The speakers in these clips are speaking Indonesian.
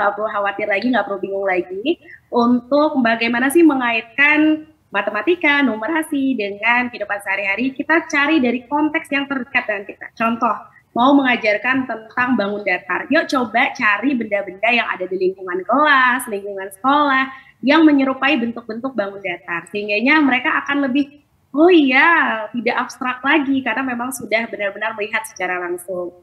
nggak perlu khawatir lagi, nggak perlu bingung lagi untuk bagaimana sih mengaitkan matematika, numerasi dengan kehidupan sehari-hari. Kita cari dari konteks yang terdekat dengan kita. Contoh, mau mengajarkan tentang bangun datar. Yuk coba cari benda-benda yang ada di lingkungan kelas, lingkungan sekolah, yang menyerupai bentuk-bentuk bangun datar. Sehingga mereka akan lebih, oh iya, tidak abstrak lagi, karena memang sudah benar-benar melihat secara langsung.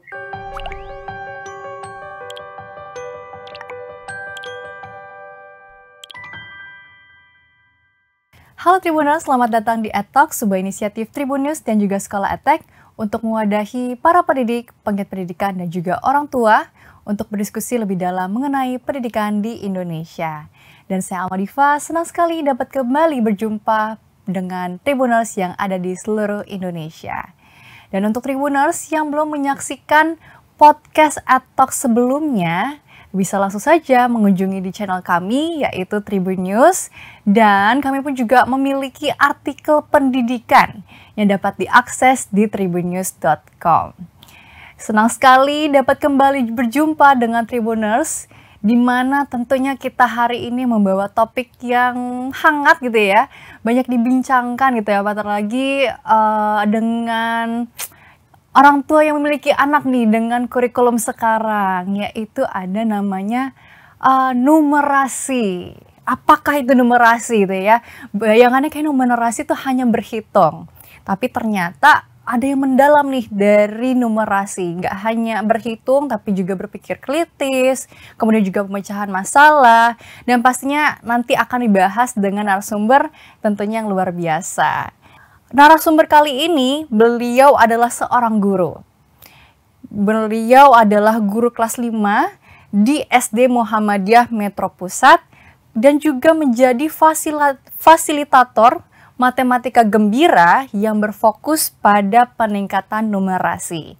Halo Tribuners, selamat datang di EdTalk, sebuah inisiatif Tribun News dan juga Sekolah EdTech untuk mewadahi para pendidik, penggiat pendidikan, dan juga orang tua untuk berdiskusi lebih dalam mengenai pendidikan di Indonesia. Dan saya Almadifa, senang sekali dapat kembali berjumpa dengan Tribuners yang ada di seluruh Indonesia. Dan untuk Tribuners yang belum menyaksikan podcast EdTalk sebelumnya, bisa langsung saja mengunjungi di channel kami yaitu Tribun News, dan kami pun juga memiliki artikel pendidikan yang dapat diakses di tribunnews.com. Senang sekali dapat kembali berjumpa dengan Tribuners, di mana tentunya kita hari ini membawa topik yang hangat gitu ya, banyak dibincangkan gitu ya, apalagi lagi dengan orang tua yang memiliki anak nih dengan kurikulum sekarang, yaitu ada namanya numerasi. Apakah itu numerasi gitu ya? Bayangannya kayak numerasi itu hanya berhitung. Tapi ternyata ada yang mendalam nih dari numerasi. Nggak hanya berhitung, tapi juga berpikir kritis, kemudian juga pemecahan masalah, dan pastinya nanti akan dibahas dengan narasumber tentunya yang luar biasa. Narasumber kali ini, beliau adalah seorang guru. Beliau adalah guru kelas 5 di SD Muhammadiyah Metro Pusat dan juga menjadi fasilitator matematika gembira yang berfokus pada peningkatan numerasi.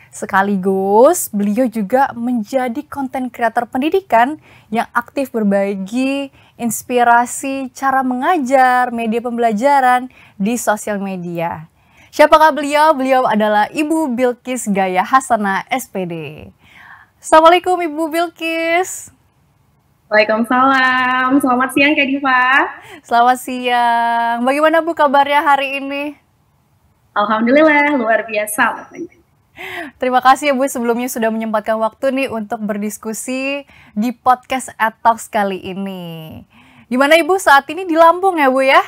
Sekaligus, beliau juga menjadi konten kreator pendidikan yang aktif berbagi inspirasi cara mengajar, media pembelajaran di sosial media. Siapakah beliau? Beliau adalah Ibu Bilqis Gaya Hasanah, SPD. Assalamualaikum Ibu Bilqis. Waalaikumsalam. Selamat siang Kak Diva. Selamat siang. Bagaimana Bu kabarnya hari ini? Alhamdulillah, luar biasa. Terima kasih ya Bu sebelumnya sudah menyempatkan waktu nih untuk berdiskusi di podcast EdTalks kali ini. Gimana Ibu saat ini di Lampung ya Bu ya?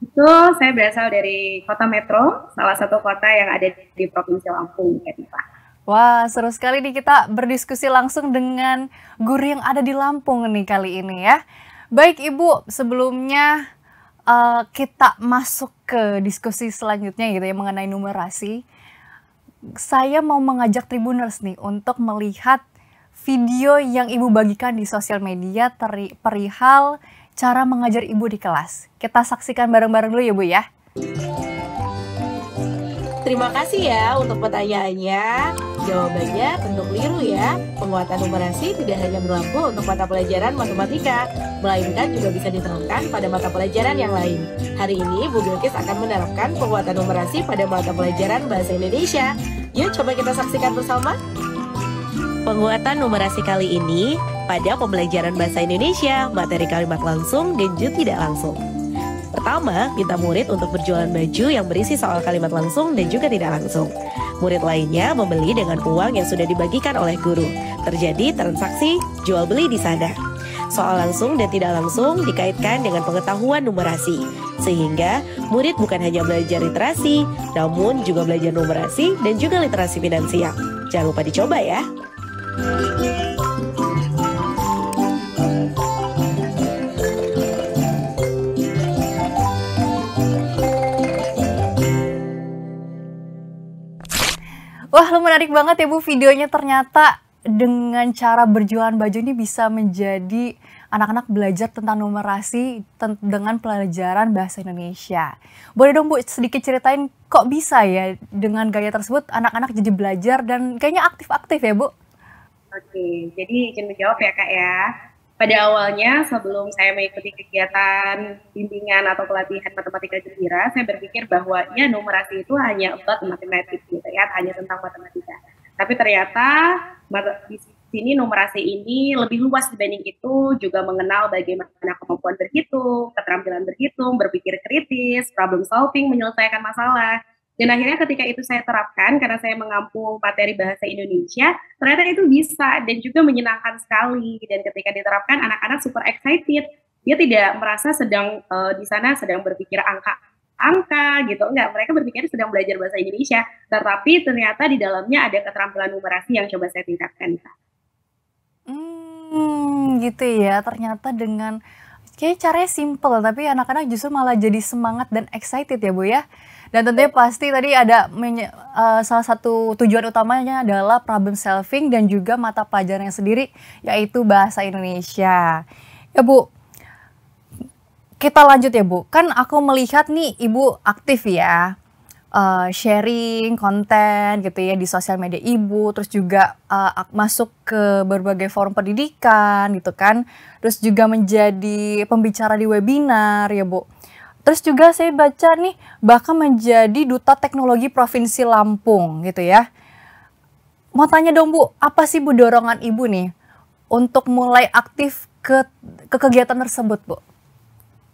Betul, saya berasal dari kota Metro, salah satu kota yang ada di Provinsi Lampung, Kak Diva. Wah, seru sekali nih kita berdiskusi langsung dengan guru yang ada di Lampung nih kali ini ya. Baik Ibu, sebelumnya kita masuk ke diskusi selanjutnya gitu ya mengenai numerasi. Saya mau mengajak Tribuners nih untuk melihat video yang Ibu bagikan di sosial media perihal cara mengajar Ibu di kelas. Kita saksikan bareng-bareng dulu ya Bu ya. Terima kasih ya untuk pertanyaannya. Jawabannya tentu keliru ya. Penguatan numerasi tidak hanya berlaku untuk mata pelajaran matematika, melainkan juga bisa diterapkan pada mata pelajaran yang lain. Hari ini Bu Bilqis akan menerapkan penguatan numerasi pada mata pelajaran bahasa Indonesia. Yuk coba kita saksikan bersama. Penguatan numerasi kali ini pada pembelajaran bahasa Indonesia, materi kalimat langsung dan juga tidak langsung. Pertama, minta murid untuk berjualan baju yang berisi soal kalimat langsung dan juga tidak langsung. Murid lainnya membeli dengan uang yang sudah dibagikan oleh guru. Terjadi transaksi jual beli di sana. Soal langsung dan tidak langsung dikaitkan dengan pengetahuan numerasi. Sehingga murid bukan hanya belajar literasi, namun juga belajar numerasi dan juga literasi finansial. Jangan lupa dicoba ya. Wah, lu menarik banget ya Bu videonya, ternyata dengan cara berjualan baju ini bisa menjadi anak-anak belajar tentang numerasi dengan pelajaran bahasa Indonesia. Boleh dong Bu sedikit ceritain kok bisa ya dengan gaya tersebut anak-anak jadi belajar dan kayaknya aktif-aktif ya Bu? Oke, jadi izin menjawab ya Kak ya. Pada awalnya sebelum saya mengikuti kegiatan bimbingan atau pelatihan matematika gembira, saya berpikir bahwa ya numerasi itu hanya about matematik gitu ya, hanya tentang matematika. Tapi ternyata sini numerasi ini lebih luas dibanding itu, juga mengenal bagaimana kemampuan berhitung, keterampilan berhitung, berpikir kritis, problem solving, menyelesaikan masalah. Dan akhirnya ketika itu saya terapkan, karena saya mengampu materi bahasa Indonesia, ternyata itu bisa dan juga menyenangkan sekali. Dan ketika diterapkan, anak-anak super excited. Dia tidak merasa sedang di sana sedang berpikir angka gitu, enggak, mereka berpikir sedang belajar bahasa Indonesia, tetapi ternyata di dalamnya ada keterampilan numerasi yang coba saya tingkatkan. Gitu ya, ternyata dengan kayak caranya simple, tapi anak-anak justru malah jadi semangat dan excited ya Bu ya. Dan tentunya pasti tadi ada salah satu tujuan utamanya adalah problem solving dan juga mata pelajarannya sendiri, yaitu bahasa Indonesia. Ya Bu, kita lanjut ya Bu, kan aku melihat nih Ibu aktif ya, sharing konten gitu ya di sosial media Ibu, terus juga masuk ke berbagai forum pendidikan gitu kan, terus juga menjadi pembicara di webinar ya Bu. Terus juga saya baca nih bahkan menjadi Duta Teknologi Provinsi Lampung gitu ya. Mau tanya dong Bu, apa sih Bu dorongan Ibu nih untuk mulai aktif ke kegiatan tersebut Bu?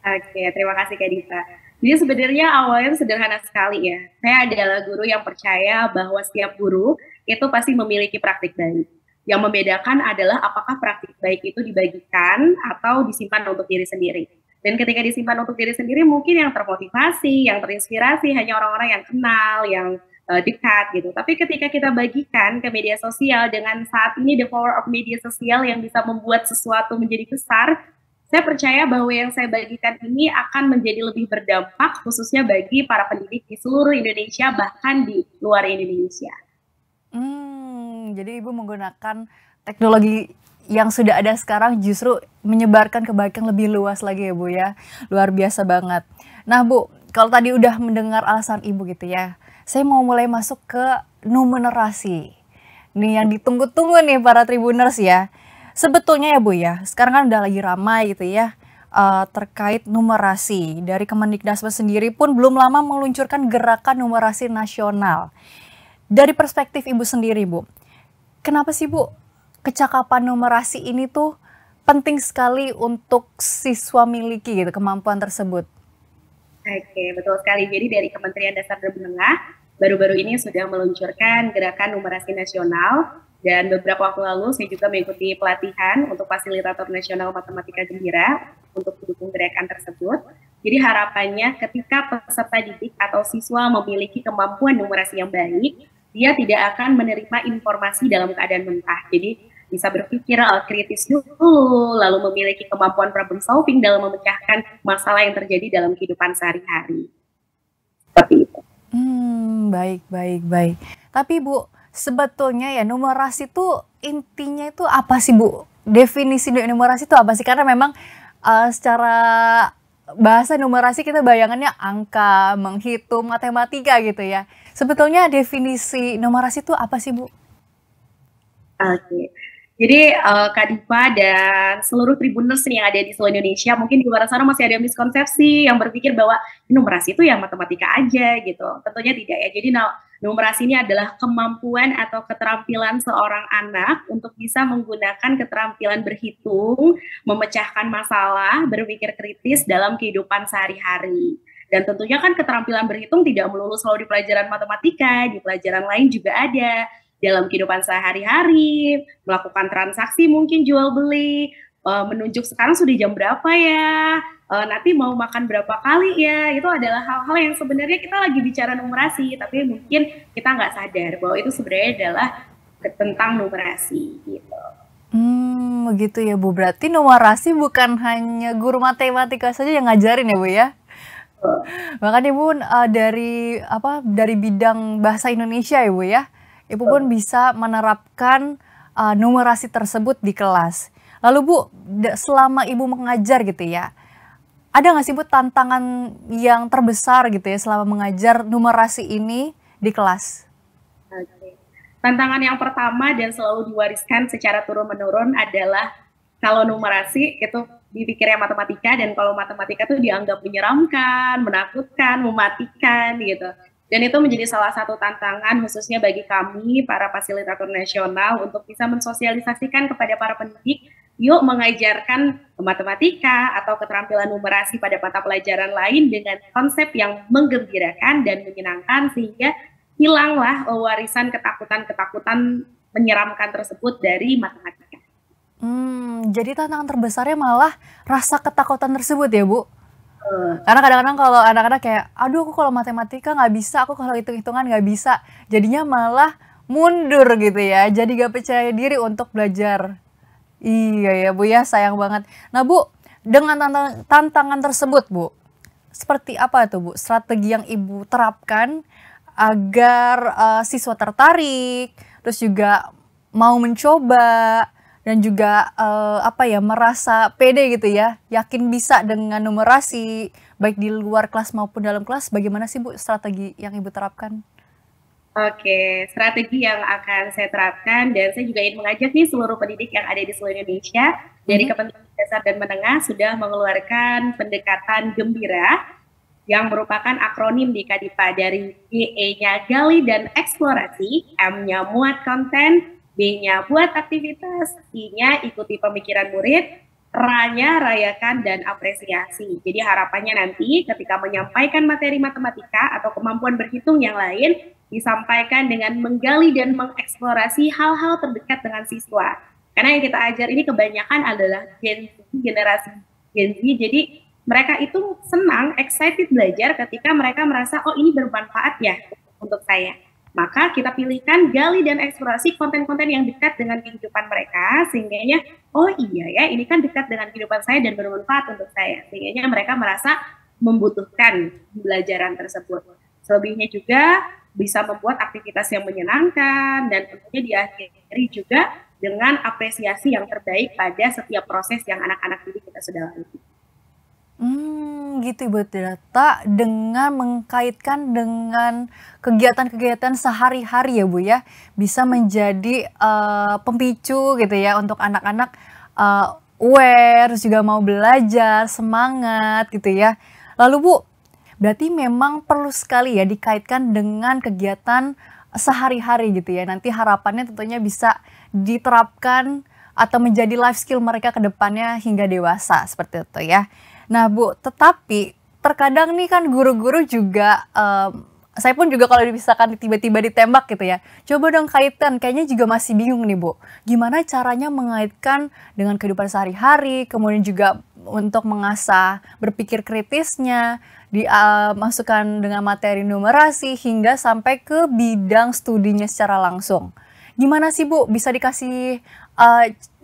Oke, terima kasih Kak Dita. Jadi sebenarnya awalnya sederhana sekali ya. Saya adalah guru yang percaya bahwa setiap guru itu pasti memiliki praktik baik. Yang membedakan adalah apakah praktik baik itu dibagikan atau disimpan untuk diri sendiri. Dan ketika disimpan untuk diri sendiri, mungkin yang termotivasi, yang terinspirasi hanya orang-orang yang kenal, yang dekat gitu. Tapi ketika kita bagikan ke media sosial dengan saat ini the power of media sosial yang bisa membuat sesuatu menjadi besar, saya percaya bahwa yang saya bagikan ini akan menjadi lebih berdampak khususnya bagi para pendidik di seluruh Indonesia bahkan di luar Indonesia. Jadi Ibu menggunakan teknologi yang sudah ada sekarang justru menyebarkan kebaikan lebih luas lagi ya Bu ya. Luar biasa banget. Nah Bu, kalau tadi udah mendengar alasan Ibu gitu ya, saya mau mulai masuk ke numerasi. Nih yang ditunggu-tunggu nih para Tribuners ya. Sebetulnya ya Bu ya, sekarang kan udah lagi ramai gitu ya, terkait numerasi. Dari Kemendikbud sendiri pun belum lama meluncurkan gerakan numerasi nasional. Dari perspektif Ibu sendiri Bu, kenapa sih Bu kecakapan numerasi ini tuh penting sekali untuk siswa miliki gitu kemampuan tersebut? Oke, betul sekali. Jadi dari Kementerian Dasar dan Menengah baru-baru ini sudah meluncurkan gerakan numerasi nasional. Dan beberapa waktu lalu saya juga mengikuti pelatihan untuk fasilitator nasional matematika gembira untuk mendukung gerakan tersebut. Jadi harapannya ketika peserta didik atau siswa memiliki kemampuan numerasi yang baik, dia tidak akan menerima informasi dalam keadaan mentah. Jadi bisa berpikir kritis dulu, lalu memiliki kemampuan problem solving dalam memecahkan masalah yang terjadi dalam kehidupan sehari-hari. Seperti itu. Baik. Tapi Bu, sebetulnya ya numerasi tuh intinya itu apa sih Bu? Definisi numerasi itu apa sih? Karena memang secara bahasa numerasi kita bayangannya angka, menghitung, matematika gitu ya. Sebetulnya definisi numerasi itu apa sih Bu? Oke. Jadi Kak Diva dan seluruh Tribuners yang ada di seluruh Indonesia, mungkin di luar sana masih ada miskonsepsi yang berpikir bahwa numerasi itu ya matematika aja gitu. Tentunya tidak ya. Jadi numerasi ini adalah kemampuan atau keterampilan seorang anak untuk bisa menggunakan keterampilan berhitung, memecahkan masalah, berpikir kritis dalam kehidupan sehari-hari. Dan tentunya kan keterampilan berhitung tidak melulu selalu di pelajaran matematika, di pelajaran lain juga ada. Dalam kehidupan sehari-hari, melakukan transaksi mungkin jual beli, menunjuk sekarang sudah jam berapa ya, nanti mau makan berapa kali ya, itu adalah hal-hal yang sebenarnya kita lagi bicara numerasi, tapi mungkin kita nggak sadar bahwa itu sebenarnya adalah tentang numerasi gitu. Begitu ya Bu, berarti numerasi bukan hanya guru matematika saja yang ngajarin ya Bu ya? Makanya Bu dari bidang bahasa Indonesia ya Bu ya, Ibu pun bisa menerapkan numerasi tersebut di kelas. Lalu Bu, selama Ibu mengajar gitu ya, ada nggak sih Bu tantangan yang terbesar gitu ya selama mengajar numerasi ini di kelas? Oke. Tantangan yang pertama dan selalu diwariskan secara turun-menurun adalah kalau numerasi itu dipikirnya matematika, dan kalau matematika tuh dianggap menyeramkan, menakutkan, mematikan gitu. Dan itu menjadi salah satu tantangan khususnya bagi kami para fasilitator nasional untuk bisa mensosialisasikan kepada para pendidik, yuk mengajarkan matematika atau keterampilan numerasi pada mata pelajaran lain dengan konsep yang menggembirakan dan menyenangkan sehingga hilanglah warisan ketakutan-ketakutan menyeramkan tersebut dari matematika. Jadi tantangan terbesarnya malah rasa ketakutan tersebut ya, Bu? Karena kadang-kadang kalau anak-anak kayak, aduh aku kalau matematika nggak bisa, aku kalau hitung-hitungan nggak bisa. Jadinya malah mundur gitu ya, jadi gak percaya diri untuk belajar. Iya ya Bu ya, sayang banget. Nah Bu, dengan tantangan tersebut Bu, seperti apa tuh Bu strategi yang Ibu terapkan agar siswa tertarik, terus juga mau mencoba, dan juga apa ya, merasa pede gitu ya, yakin bisa dengan numerasi, baik di luar kelas maupun dalam kelas. Bagaimana sih Bu strategi yang Ibu terapkan? Oke, strategi yang akan saya terapkan dan saya juga ingin mengajak nih seluruh pendidik yang ada di seluruh Indonesia dari Kementerian Dasar dan Menengah sudah mengeluarkan pendekatan gembira yang merupakan akronim di Kadipa dari GE-nya gali dan eksplorasi, M-nya muat konten, B-nya buat aktivitas, I-nya ikuti pemikiran murid, R-nya rayakan dan apresiasi. Jadi harapannya nanti ketika menyampaikan materi matematika atau kemampuan berhitung yang lain, disampaikan dengan menggali dan mengeksplorasi hal-hal terdekat dengan siswa. Karena yang kita ajar ini kebanyakan adalah generasi Gen Z, jadi mereka itu senang, excited belajar ketika mereka merasa, oh ini bermanfaat ya untuk saya. Maka kita pilihkan, gali dan eksplorasi konten-konten yang dekat dengan kehidupan mereka, sehingga oh iya ya, ini kan dekat dengan kehidupan saya dan bermanfaat untuk saya. Sehingga mereka merasa membutuhkan pembelajaran tersebut. Selebihnya juga bisa membuat aktivitas yang menyenangkan dan tentunya diakhiri juga dengan apresiasi yang terbaik pada setiap proses yang anak-anak didik kita sudah lalui. Gitu Ibu Data, dengan mengkaitkan dengan kegiatan-kegiatan sehari-hari ya Bu ya, bisa menjadi pemicu gitu ya untuk anak-anak aware, terus juga mau belajar, semangat gitu ya. Lalu Bu, berarti memang perlu sekali ya dikaitkan dengan kegiatan sehari-hari gitu ya. Nanti harapannya tentunya bisa diterapkan atau menjadi life skill mereka ke depannya hingga dewasa seperti itu ya. Nah Bu, tetapi terkadang nih kan guru-guru juga, saya pun juga kalau misalkan tiba-tiba ditembak gitu ya, coba dong kaitkan, kayaknya juga masih bingung nih Bu. Gimana caranya mengaitkan dengan kehidupan sehari-hari, kemudian juga untuk mengasah berpikir kritisnya, dimasukkan dengan materi numerasi hingga sampai ke bidang studinya secara langsung. Gimana sih Bu, bisa dikasih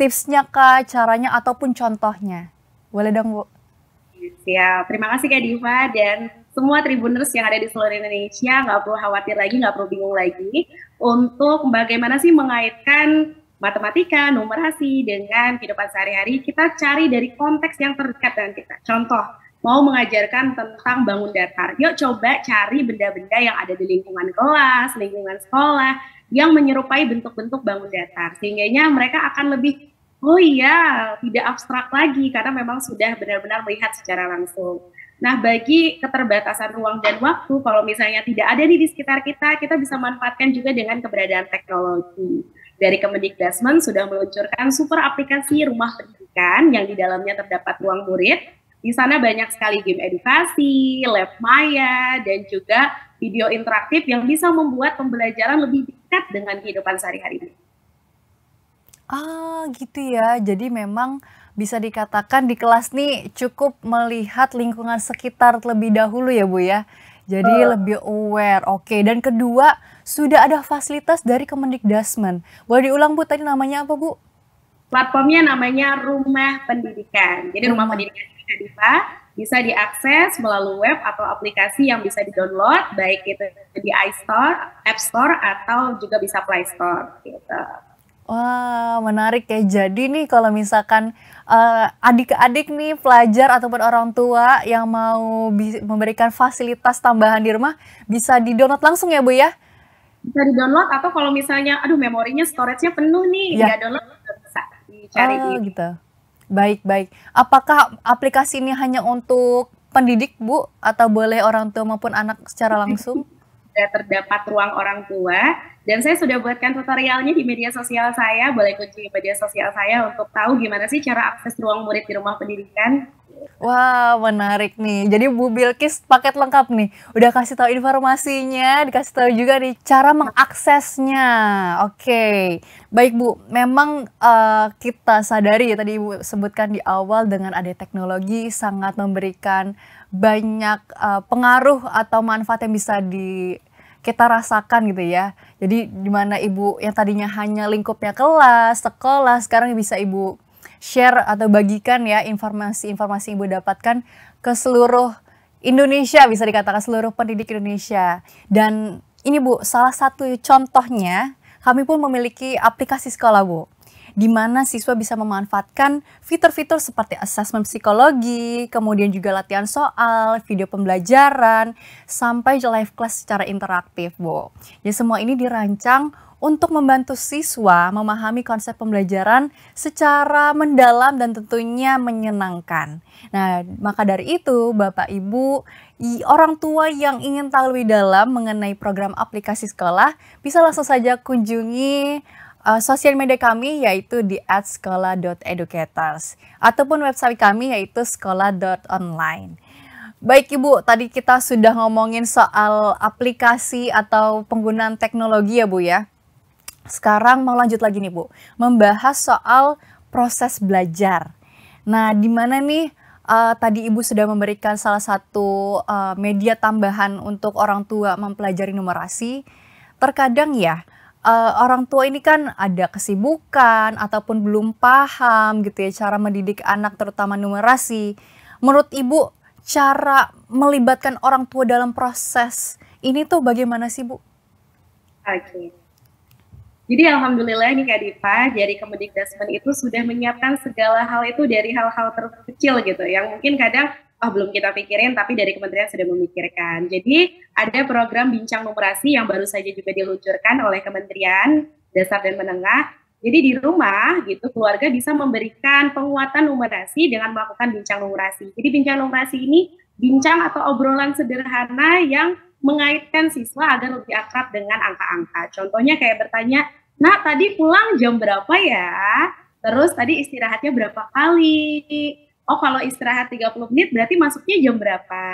tipsnya kah, caranya ataupun contohnya? Boleh dong Bu? Siap, terima kasih Kak Diva dan semua Tribuners yang ada di seluruh Indonesia, nggak perlu khawatir lagi, nggak perlu bingung lagi untuk bagaimana sih mengaitkan matematika, numerasi dengan kehidupan sehari-hari. Kita cari dari konteks yang terdekat dengan kita. Contoh, mau mengajarkan tentang bangun datar, yuk coba cari benda-benda yang ada di lingkungan kelas, lingkungan sekolah, yang menyerupai bentuk-bentuk bangun datar. Sehingga mereka akan lebih, oh iya, tidak abstrak lagi karena memang sudah benar-benar melihat secara langsung. Nah, bagi keterbatasan ruang dan waktu, kalau misalnya tidak ada di sekitar kita, kita bisa manfaatkan juga dengan keberadaan teknologi. Dari Kemendikbudristek sudah meluncurkan super aplikasi rumah pendidikan yang di dalamnya terdapat ruang murid. Di sana banyak sekali game edukasi, lab maya, dan juga video interaktif yang bisa membuat pembelajaran lebih dekat dengan kehidupan sehari-hari. Gitu ya. Jadi memang bisa dikatakan di kelas nih cukup melihat lingkungan sekitar terlebih dahulu ya Bu ya. Jadi lebih aware. Oke, dan kedua sudah ada fasilitas dari Kemendikbudristek. Boleh diulang Bu, tadi namanya apa Bu? Platformnya namanya Rumah Pendidikan. Jadi Rumah Pendidikan Diva bisa diakses melalui web atau aplikasi yang bisa di-download, baik itu di iStore, App Store, atau juga bisa Play Store gitu. Wah, menarik ya. Jadi nih kalau misalkan adik-adik nih, pelajar ataupun orang tua yang mau memberikan fasilitas tambahan di rumah, bisa di-download langsung ya Bu ya? Bisa di-download atau kalau misalnya, aduh memorinya, storage-nya penuh nih, nggak download, bisa dicari di gitu. Baik. Apakah aplikasi ini hanya untuk pendidik Bu? Atau boleh orang tua maupun anak secara langsung? juga terdapat ruang orang tua. Dan saya sudah buatkan tutorialnya di media sosial saya. Boleh kunjungi media sosial saya untuk tahu gimana sih cara akses ruang murid di rumah pendidikan. Wah, menarik nih. Jadi Bu Bilkis paket lengkap nih. Udah kasih tahu informasinya, dikasih tahu juga nih cara mengaksesnya. Oke. Baik Bu, memang kita sadari ya tadi Ibu sebutkan di awal dengan ada teknologi sangat memberikan banyak pengaruh atau manfaat yang bisa kita rasakan gitu ya. Jadi di mana Ibu yang tadinya hanya lingkupnya kelas, sekolah, sekarang bisa Ibu share atau bagikan ya informasi-informasi yang Ibu dapatkan ke seluruh Indonesia, bisa dikatakan seluruh pendidik Indonesia. Dan ini Bu, salah satu contohnya kami pun memiliki aplikasi sekolah Bu, di mana siswa bisa memanfaatkan fitur-fitur seperti asesmen psikologi, kemudian juga latihan soal, video pembelajaran, sampai live class secara interaktif Bu. Ya semua ini dirancang untuk membantu siswa memahami konsep pembelajaran secara mendalam dan tentunya menyenangkan. Nah, maka dari itu Bapak Ibu, orang tua yang ingin tahu lebih dalam mengenai program aplikasi sekolah, bisa langsung saja kunjungi sosial media kami yaitu di @sekolah.educators ataupun website kami yaitu sekolah.online. Baik Ibu, tadi kita sudah ngomongin soal aplikasi atau penggunaan teknologi ya Bu ya. Sekarang mau lanjut lagi nih Bu, membahas soal proses belajar. Nah, di mana nih tadi Ibu sudah memberikan salah satu media tambahan untuk orang tua mempelajari numerasi. Terkadang ya, orang tua ini kan ada kesibukan ataupun belum paham gitu ya cara mendidik anak terutama numerasi. Menurut Ibu, cara melibatkan orang tua dalam proses ini tuh bagaimana sih Bu? Oke. Jadi alhamdulillah nih Kak Diva, dari Kemendikbudristek itu sudah menyiapkan segala hal itu dari hal-hal terkecil gitu, yang mungkin kadang belum kita pikirin, tapi dari kementerian sudah memikirkan. Jadi ada program Bincang Numerasi yang baru saja juga diluncurkan oleh Kementerian Dasar dan Menengah. Jadi di rumah gitu keluarga bisa memberikan penguatan numerasi dengan melakukan bincang numerasi. Jadi bincang numerasi ini bincang atau obrolan sederhana yang mengaitkan siswa agar lebih akrab dengan angka-angka. Contohnya kayak bertanya, "Nah, tadi pulang jam berapa ya? Terus tadi istirahatnya berapa kali? Oh, kalau istirahat 30 menit berarti masuknya jam berapa?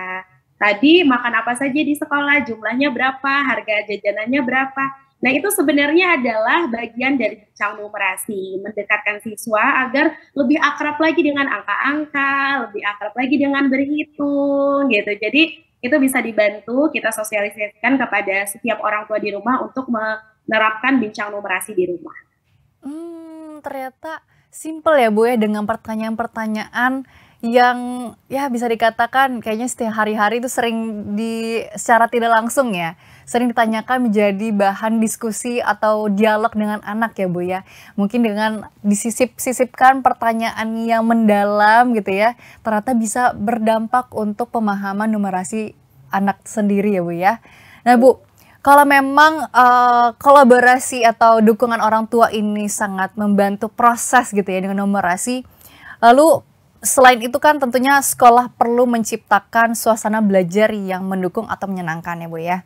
Tadi makan apa saja di sekolah? Jumlahnya berapa? Harga jajanannya berapa?" Nah, itu sebenarnya adalah bagian dari bincang numerasi, mendekatkan siswa agar lebih akrab lagi dengan angka-angka, lebih akrab lagi dengan berhitung gitu. Jadi itu bisa dibantu kita sosialisasikan kepada setiap orang tua di rumah untuk menerapkan bincang numerasi di rumah. Ternyata simple ya Bu ya, dengan pertanyaan-pertanyaan yang ya bisa dikatakan kayaknya setiap hari-hari itu sering secara tidak langsung ya, sering ditanyakan menjadi bahan diskusi atau dialog dengan anak ya Bu ya. Mungkin dengan disisip-sisipkan pertanyaan yang mendalam gitu ya, ternyata bisa berdampak untuk pemahaman numerasi anak sendiri ya Bu ya. Nah Bu, kalau memang kolaborasi atau dukungan orang tua ini sangat membantu proses gitu ya dengan numerasi, lalu selain itu kan tentunya sekolah perlu menciptakan suasana belajar yang mendukung atau menyenangkan ya Bu ya.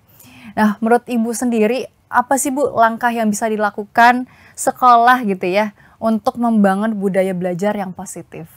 Nah, menurut Ibu sendiri, apa sih Bu langkah yang bisa dilakukan sekolah gitu ya untuk membangun budaya belajar yang positif?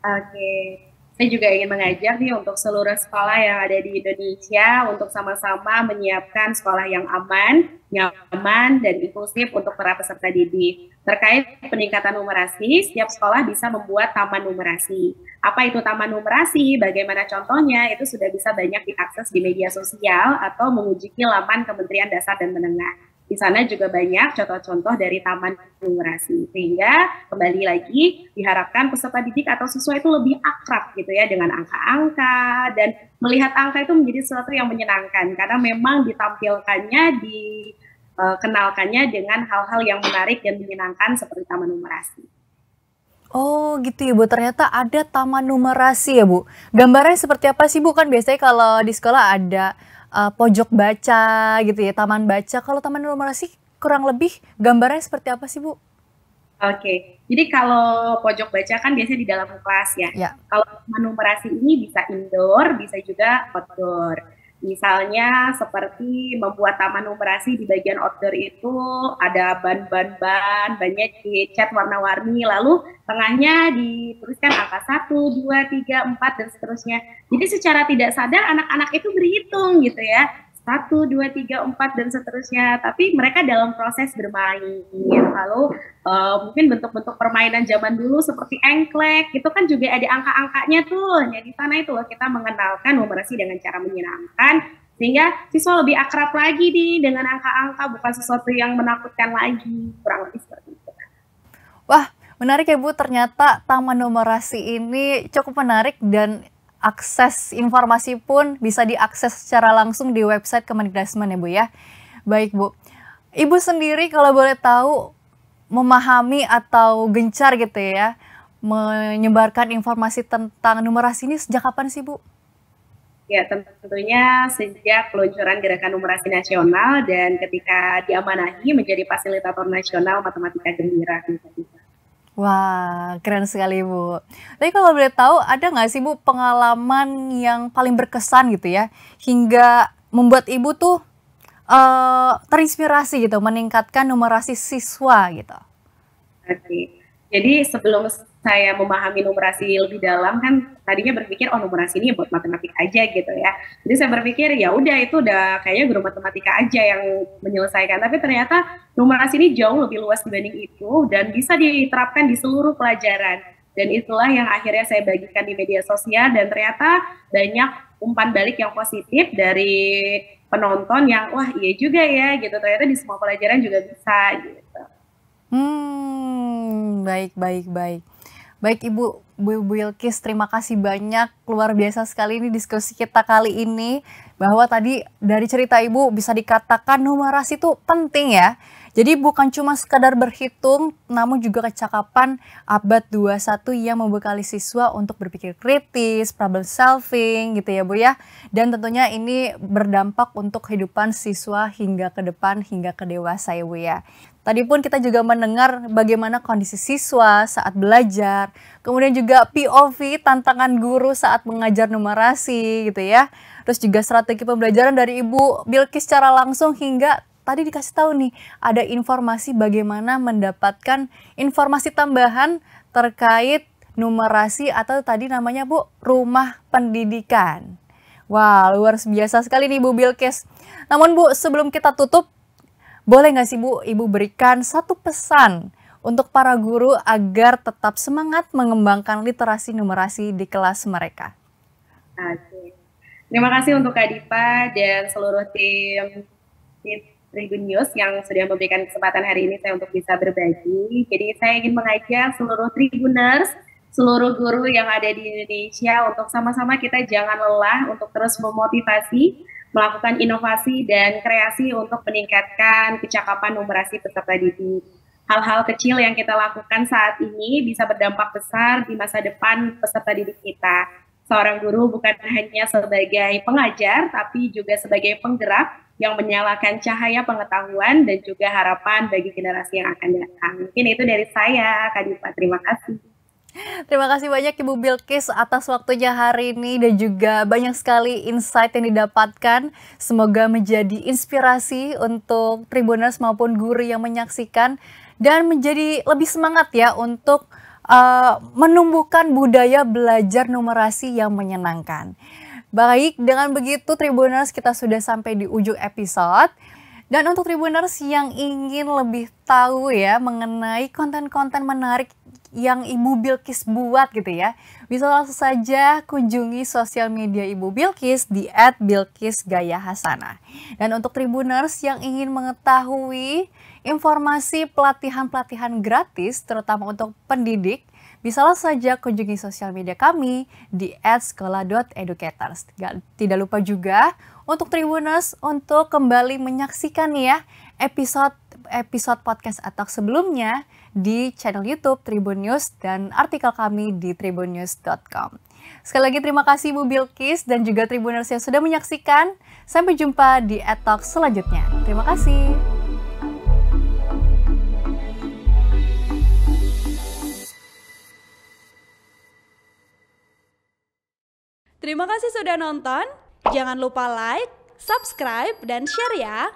Oke, saya juga ingin mengajak nih untuk seluruh sekolah yang ada di Indonesia untuk sama-sama menyiapkan sekolah yang aman, nyaman, dan inklusif untuk para peserta didik. Terkait peningkatan numerasi, setiap sekolah bisa membuat taman numerasi. Apa itu taman numerasi? Bagaimana contohnya? Itu sudah bisa banyak diakses di media sosial atau mengunjungi laman Kementerian Dasar dan Menengah. Di sana juga banyak contoh-contoh dari taman numerasi. Sehingga kembali lagi diharapkan peserta didik atau siswa itu lebih akrab gitu ya dengan angka-angka, dan melihat angka itu menjadi sesuatu yang menyenangkan karena memang ditampilkannya kenalkannya dengan hal-hal yang menarik dan menyenangkan seperti taman numerasi. Oh gitu ya Bu, ternyata ada taman numerasi ya Bu. Gambarnya seperti apa sih Bu? Kan biasanya kalau di sekolah ada pojok baca gitu ya, taman baca. Kalau taman numerasi kurang lebih gambarnya seperti apa sih Bu? Oke, jadi kalau pojok baca kan biasanya di dalam kelas ya. Ya. Kalau taman numerasi ini bisa indoor, bisa juga outdoor. Misalnya seperti membuat taman numerasi di bagian outdoor itu ada ban-ban-ban, banyak dicat warna-warni, lalu tengahnya dituliskan angka 1, 2, 3, 4 dan seterusnya. Jadi secara tidak sadar anak-anak itu berhitung gitu ya. 1, 2, 3, 4 dan seterusnya. Tapi mereka dalam proses bermain. Lalu mungkin bentuk-bentuk permainan zaman dulu seperti engklek, itu kan juga ada angka-angkanya tuh. Jadi sana itu loh kita mengenalkan numerasi dengan cara menyenangkan, sehingga siswa lebih akrab lagi nih dengan angka-angka, bukan sesuatu yang menakutkan lagi. Kurang lebih seperti itu. Wah, menarik ya Bu, ternyata Taman Numerasi ini cukup menarik dan akses informasi pun bisa diakses secara langsung di website Kemendikbudrismen ya Bu ya. Baik Bu, Ibu sendiri kalau boleh tahu memahami atau gencar gitu ya menyebarkan informasi tentang numerasi ini sejak kapan sih Bu? Ya, tentunya sejak peluncuran Gerakan Numerasi Nasional dan ketika diamanahi menjadi fasilitator nasional Matematika Gembira. Wah, keren sekali Bu. Tapi kalau boleh tahu, ada nggak sih Bu pengalaman yang paling berkesan gitu ya, hingga membuat Ibu tuh terinspirasi gitu, meningkatkan numerasi siswa gitu? Oke, jadi sebelum saya memahami numerasi lebih dalam kan tadinya berpikir oh numerasi ini buat matematika aja gitu ya. Jadi saya berpikir ya udah itu udah kayaknya guru matematika aja yang menyelesaikan. Tapi ternyata numerasi ini jauh lebih luas dibanding itu dan bisa diterapkan di seluruh pelajaran. Dan itulah yang akhirnya saya bagikan di media sosial dan ternyata banyak umpan balik yang positif dari penonton yang wah iya juga ya gitu. Ternyata di semua pelajaran juga bisa gitu. Baik. Baik Ibu Bilqis, terima kasih banyak, luar biasa sekali ini diskusi kita kali ini, bahwa tadi dari cerita Ibu bisa dikatakan numerasi itu penting ya. Jadi bukan cuma sekadar berhitung, namun juga kecakapan abad 21 yang membekali siswa untuk berpikir kritis, problem solving gitu ya Bu ya. Dan tentunya ini berdampak untuk kehidupan siswa hingga ke depan, hingga ke dewasa ya Bu ya. Tadi pun kita juga mendengar bagaimana kondisi siswa saat belajar, kemudian juga POV tantangan guru saat mengajar numerasi gitu ya. Terus juga strategi pembelajaran dari Ibu Bilqis secara langsung, hingga tadi dikasih tahu nih ada informasi bagaimana mendapatkan informasi tambahan terkait numerasi atau tadi namanya Bu rumah pendidikan. Wah, luar biasa sekali nih Bu Bilqis. Namun Bu, sebelum kita tutup, boleh nggak sih Bu, Ibu berikan satu pesan untuk para guru agar tetap semangat mengembangkan literasi numerasi di kelas mereka? Oke. Terima kasih untuk Kak Dipa dan seluruh tim Tribun News yang sudah memberikan kesempatan hari ini saya untuk bisa berbagi. Jadi saya ingin mengajak seluruh Tribuners, seluruh guru yang ada di Indonesia untuk sama-sama kita jangan lelah untuk terus memotivasi, melakukan inovasi dan kreasi untuk meningkatkan kecakapan numerasi peserta didik. Hal-hal kecil yang kita lakukan saat ini bisa berdampak besar di masa depan peserta didik kita. Seorang guru bukan hanya sebagai pengajar, tapi juga sebagai penggerak yang menyalakan cahaya pengetahuan dan juga harapan bagi generasi yang akan datang. Mungkin itu dari saya, Kak Dipa. Terima kasih. Terima kasih banyak Ibu Bilqis atas waktunya hari ini dan juga banyak sekali insight yang didapatkan. Semoga menjadi inspirasi untuk Tribuners maupun guru yang menyaksikan dan menjadi lebih semangat ya untuk menumbuhkan budaya belajar numerasi yang menyenangkan. Baik, dengan begitu Tribuners kita sudah sampai di ujung episode. Dan untuk Tribuners yang ingin lebih tahu ya mengenai konten-konten menarik yang Ibu Bilqis buat gitu ya, bisa langsung saja kunjungi sosial media Ibu Bilqis di @bilqisgayahasanah. Dan untuk Tribuners yang ingin mengetahui informasi pelatihan-pelatihan gratis terutama untuk pendidik, bisa langsung saja kunjungi sosial media kami di @sekolah.educators. Tidak lupa juga untuk Tribuners untuk kembali menyaksikan ya episode podcast Atalk sebelumnya di channel YouTube Tribun News dan artikel kami di tribunnews.com. Sekali lagi terima kasih Bu Bilqis dan juga Tribuners yang sudah menyaksikan. Sampai jumpa di Atalk selanjutnya. Terima kasih. Terima kasih sudah nonton. Jangan lupa like, subscribe, dan share ya.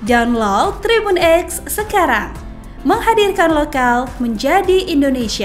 Download Tribun X sekarang. Menghadirkan lokal menjadi Indonesia.